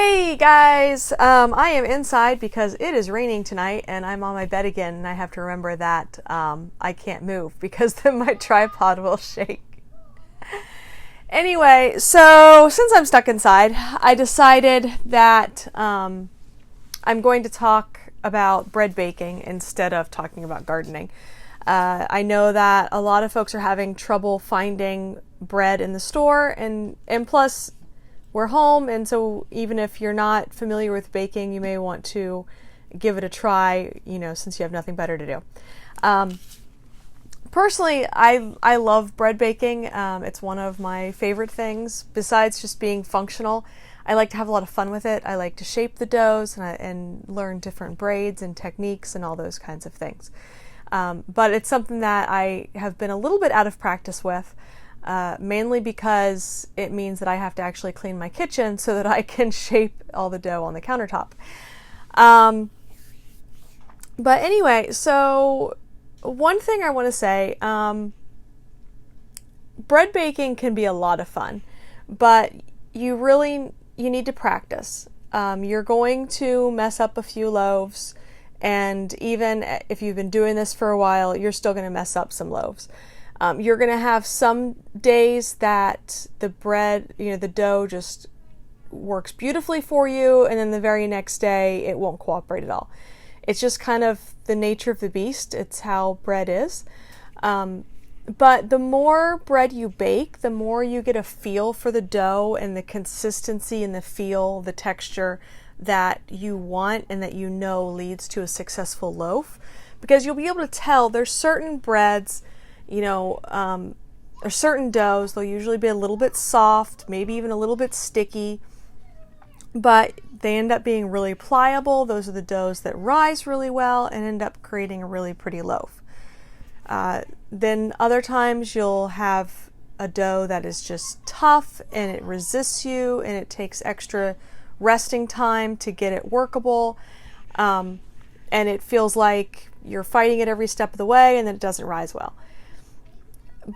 Hey guys, I am inside because it is raining tonight and I'm on my bed again and I have to remember that I can't move because then my tripod will shake. Anyway, so since I'm stuck inside, I decided that I'm going to talk about bread baking instead of talking about gardening. I know that a lot of folks are having trouble finding bread in the store and plus we're home, and so even if you're not familiar with baking, you may want to give it a try, since you have nothing better to do. Personally, I love bread baking. It's one of my favorite things. Besides just being functional, I like to have a lot of fun with it. I like to shape the doughs and learn different braids and techniques and all those kinds of things. But it's something that I have been a little bit out of practice with. Mainly because it means that I have to actually clean my kitchen so that I can shape all the dough on the countertop. But anyway, so one thing I want to say, bread baking can be a lot of fun, but you need to practice. You're going to mess up a few loaves, and even if you've been doing this for a while, you're still going to mess up some loaves. You're going to have some days that the bread, the dough just works beautifully for you, and then the very next day it won't cooperate at all. It's just kind of the nature of the beast. It's how bread is. But the more bread you bake, the more you get a feel for the dough and the consistency and the feel, the texture that you want and that leads to a successful loaf. Because you'll be able to tell there's certain breads, or certain doughs, they'll usually be a little bit soft, maybe even a little bit sticky, but they end up being really pliable. Those are the doughs that rise really well and end up creating a really pretty loaf. Then other times you'll have a dough that is just tough and it resists you and it takes extra resting time to get it workable. And it feels like you're fighting it every step of the way and then it doesn't rise well.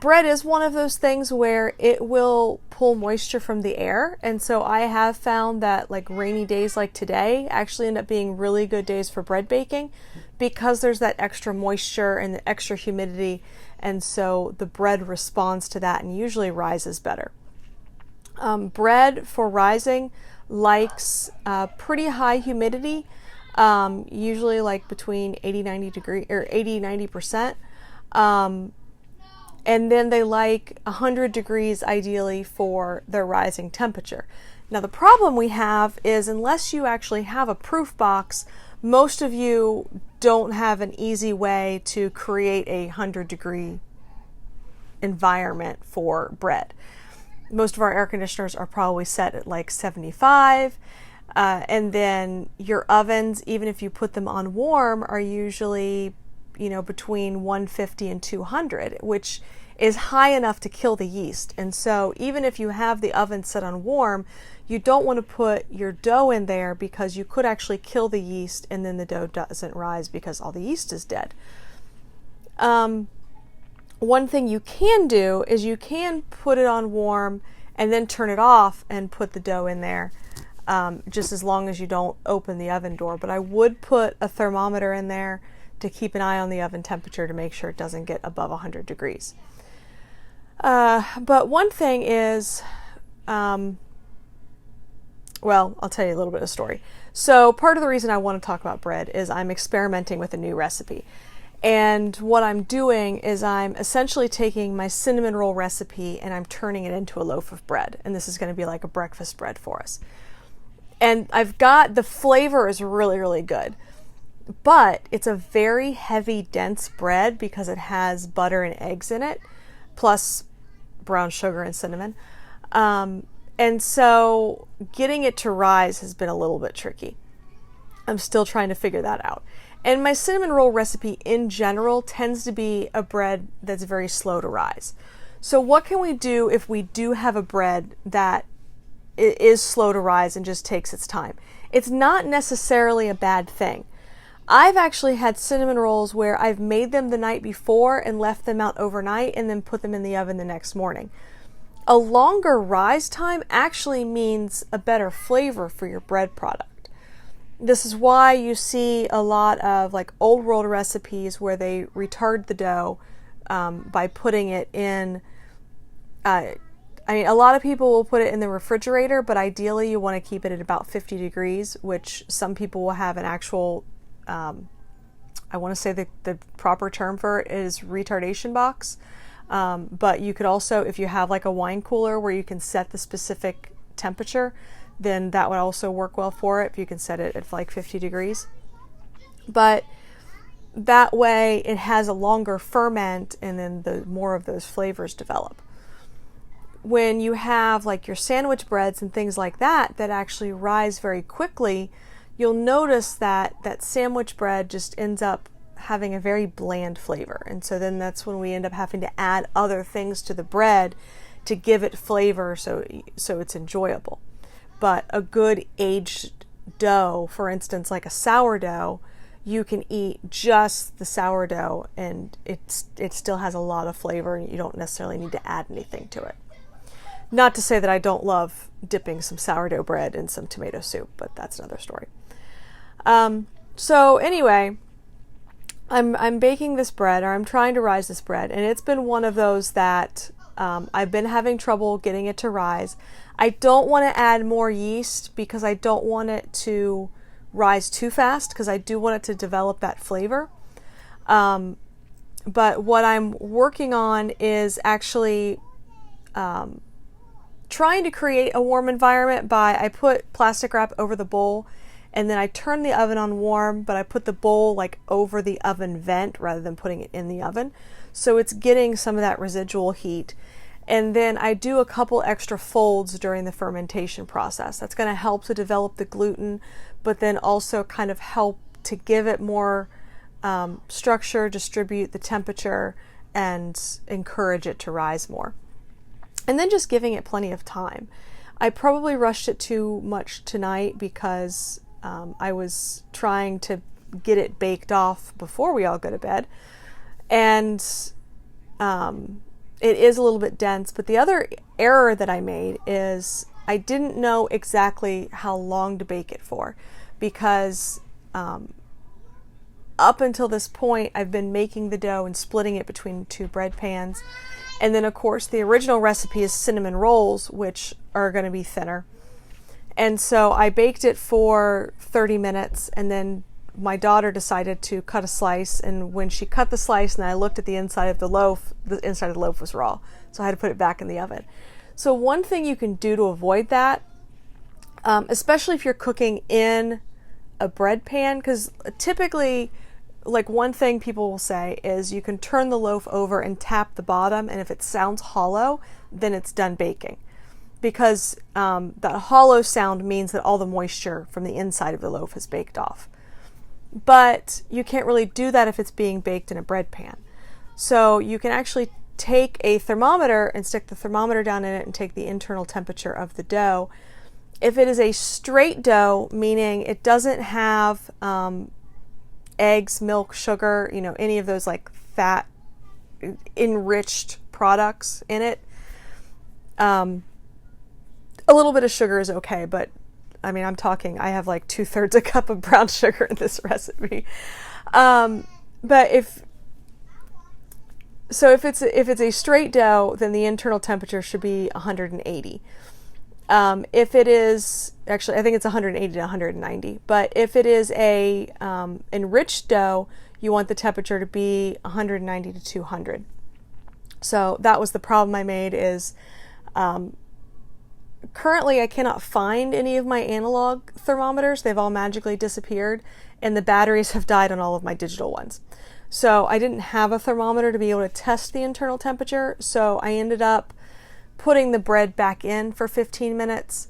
Bread is one of those things where it will pull moisture from the air, and so I have found that rainy days like today actually end up being really good days for bread baking because there's that extra moisture and the extra humidity, and so the bread responds to that and usually rises better. Bread for rising likes pretty high humidity, usually between 80-90%. And then they like 100 degrees ideally for their rising temperature. Now the problem we have is unless you actually have a proof box, most of you don't have an easy way to create a 100-degree environment for bread. Most of our air conditioners are probably set at 75, and then your ovens, even if you put them on warm, are usually between 150 and 200, which is high enough to kill the yeast. And so even if you have the oven set on warm, you don't want to put your dough in there because you could actually kill the yeast and then the dough doesn't rise because all the yeast is dead. One thing you can do is you can put it on warm and then turn it off and put the dough in there, just as long as you don't open the oven door. But I would put a thermometer in there to keep an eye on the oven temperature to make sure it doesn't get above 100 degrees. But one thing is, I'll tell you a little bit of a story. So part of the reason I want to talk about bread is I'm experimenting with a new recipe. And what I'm doing is I'm essentially taking my cinnamon roll recipe and I'm turning it into a loaf of bread. And this is going to be like a breakfast bread for us. And the flavor is really, really good. But it's a very heavy, dense bread because it has butter and eggs in it, plus brown sugar and cinnamon. And so getting it to rise has been a little bit tricky. I'm still trying to figure that out. And my cinnamon roll recipe in general tends to be a bread that's very slow to rise. So what can we do if we do have a bread that is slow to rise and just takes its time? It's not necessarily a bad thing. I've actually had cinnamon rolls where I've made them the night before and left them out overnight and then put them in the oven the next morning. A longer rise time actually means a better flavor for your bread product. This is why you see a lot of like old world recipes where they retard the dough by putting it in. I mean, a lot of people will put it in the refrigerator, but ideally you want to keep it at about 50 degrees, which some people will have an actual, I want to say the proper term for it is retardation box. But you could also, if you have like a wine cooler where you can set the specific temperature, then that would also work well for it if you can set it at like 50 degrees. But that way it has a longer ferment and then the more of those flavors develop. When you have like your sandwich breads and things like that that actually rise very quickly, you'll notice that that sandwich bread just ends up having a very bland flavor. And so then that's when we end up having to add other things to the bread to give it flavor so it's enjoyable. But a good aged dough, for instance, like a sourdough, you can eat just the sourdough and it still has a lot of flavor and you don't necessarily need to add anything to it. Not to say that I don't love dipping some sourdough bread in some tomato soup, but that's another story. So anyway, I'm baking this bread, or I'm trying to rise this bread, and it's been one of those that I've been having trouble getting it to rise. I don't want to add more yeast because I don't want it to rise too fast because I do want it to develop that flavor. But what I'm working on is actually trying to create a warm environment by I put plastic wrap over the bowl and then I turn the oven on warm, but I put the bowl like over the oven vent rather than putting it in the oven. So it's getting some of that residual heat. And then I do a couple extra folds during the fermentation process. That's going to help to develop the gluten, but then also kind of help to give it more structure, distribute the temperature, and encourage it to rise more. And then just giving it plenty of time. I probably rushed it too much tonight because I was trying to get it baked off before we all go to bed. And it is a little bit dense, but the other error that I made is I didn't know exactly how long to bake it for because up until this point I've been making the dough and splitting it between two bread pans. And then of course the original recipe is cinnamon rolls, which are going to be thinner. And so I baked it for 30 minutes and then my daughter decided to cut a slice, and when she cut the slice and I looked at the inside of the loaf was raw. So I had to put it back in the oven. So one thing you can do to avoid that, especially if you're cooking in a bread pan, because typically like one thing people will say is you can turn the loaf over and tap the bottom, and if it sounds hollow, then it's done baking. Because that hollow sound means that all the moisture from the inside of the loaf is baked off. But you can't really do that if it's being baked in a bread pan. So you can actually take a thermometer and stick the thermometer down in it and take the internal temperature of the dough. If it is a straight dough, meaning it doesn't have eggs, milk, sugar, any of those like fat enriched products in it, a little bit of sugar is okay, but I mean, I have like 2/3 a cup of brown sugar in this recipe. But if it's a straight dough, then the internal temperature should be 180. If it is, actually, I think it's 180 to 190. But if it is a enriched dough, you want the temperature to be 190 to 200. So that was the problem I made is, currently I cannot find any of my analog thermometers. They've all magically disappeared and the batteries have died on all of my digital ones. So I didn't have a thermometer to be able to test the internal temperature. So I ended up putting the bread back in for 15 minutes,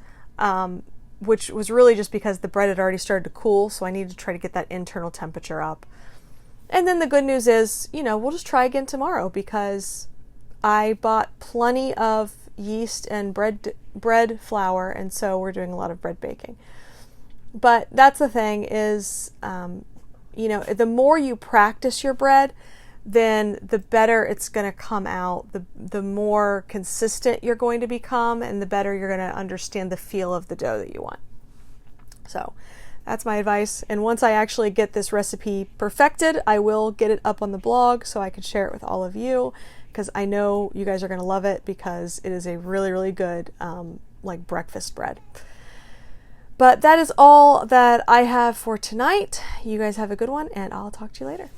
which was really just because the bread had already started to cool. So I needed to try to get that internal temperature up. And then the good news is, we'll just try again tomorrow because I bought plenty of yeast and bread flour, and so we're doing a lot of bread baking. But that's the thing is, the more you practice your bread, then the better it's going to come out, the more consistent you're going to become, and the better you're going to understand the feel of the dough that you want. So that's my advice. And once I actually get this recipe perfected, I will get it up on the blog so I can share it with all of you, because I know you guys are going to love it, because it is a really, really good like breakfast bread. But that is all that I have for tonight. You guys have a good one, and I'll talk to you later.